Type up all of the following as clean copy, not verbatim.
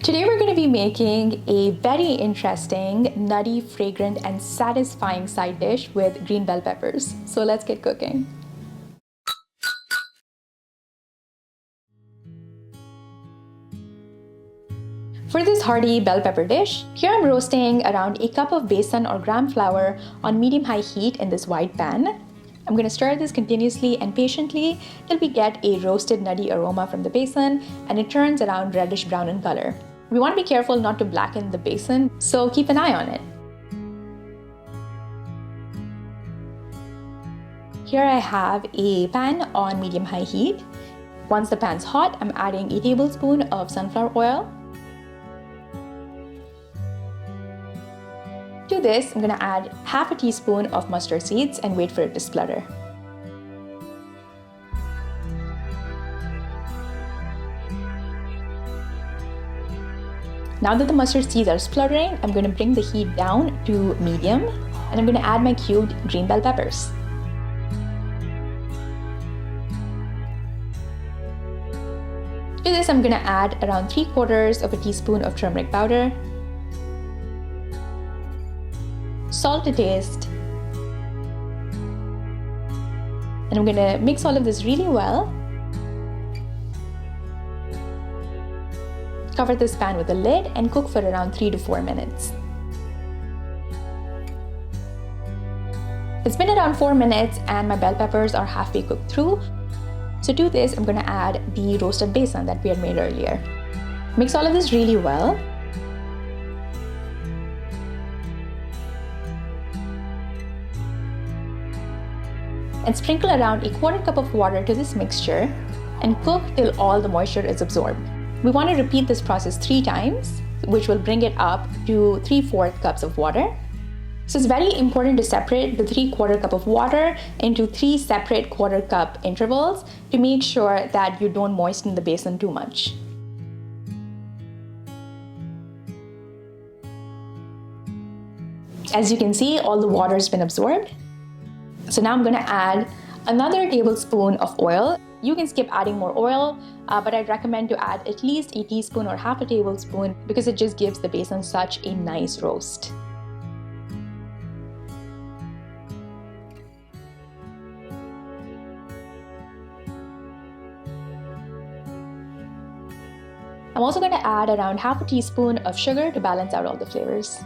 Today we're going to be making a very interesting, nutty, fragrant, and satisfying side dish with green bell peppers. So let's get cooking. For this hearty bell pepper dish, here I'm roasting around a cup of besan or gram flour on medium-high heat in this wide pan. I'm going to stir this continuously and patiently till we get a roasted nutty aroma from the besan and it turns around reddish brown in color. We want to be careful not to blacken the besan, so keep an eye on it. Here I have a pan on medium-high heat. Once the pan's hot, I'm adding a tablespoon of sunflower oil. To this, I'm going to add half a teaspoon of mustard seeds and wait for it to splutter. Now that the mustard seeds are spluttering, I'm going to bring the heat down to medium and I'm going to add my cubed green bell peppers. To this, I'm going to add around 3/4 of a teaspoon of turmeric powder, salt to taste, and I'm going to mix all of this really well. Cover this pan with a lid and cook for around 3 to 4 minutes. It's been around 4 minutes and my bell peppers are halfway cooked through. So to this, I'm going to add the roasted besan that we had made earlier. Mix all of this really well. And sprinkle around a 1/4 cup of water to this mixture and cook till all the moisture is absorbed. We want to repeat this process 3 times, which will bring it up to 3/4 cups of water. So it's very important to separate the 3/4 cup of water into 3 separate 1/4 cup intervals to make sure that you don't moisten the besan too much. As you can see, all the water has been absorbed. So now I'm going to add another tablespoon of oil. You can skip adding more oil, but I'd recommend to add at least a teaspoon or half a tablespoon because it just gives the besan such a nice roast. I'm also going to add around half a teaspoon of sugar to balance out all the flavors.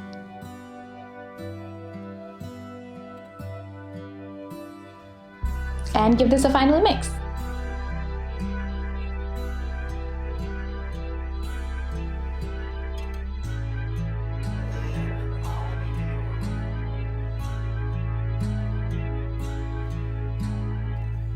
And give this a final mix.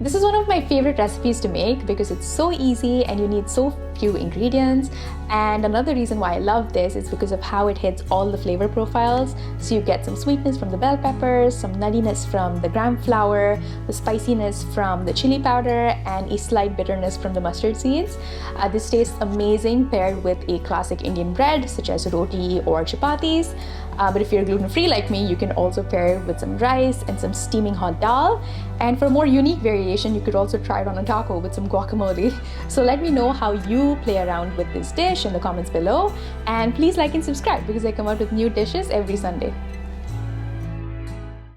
This is one of my favorite recipes to make because it's so easy and you need so few ingredients. And another reason why I love this is because of how it hits all the flavor profiles. So you get some sweetness from the bell peppers, some nuttiness from the gram flour, the spiciness from the chili powder, and a slight bitterness from the mustard seeds. This tastes amazing paired with a classic Indian bread such as roti or chapatis. But if you're gluten-free like me, you can also pair it with some rice and some steaming hot dal. And for a more unique variation, you could also try it on a taco with some guacamole. So let me know how you play around with this dish in the comments below. And please like and subscribe because I come out with new dishes every Sunday.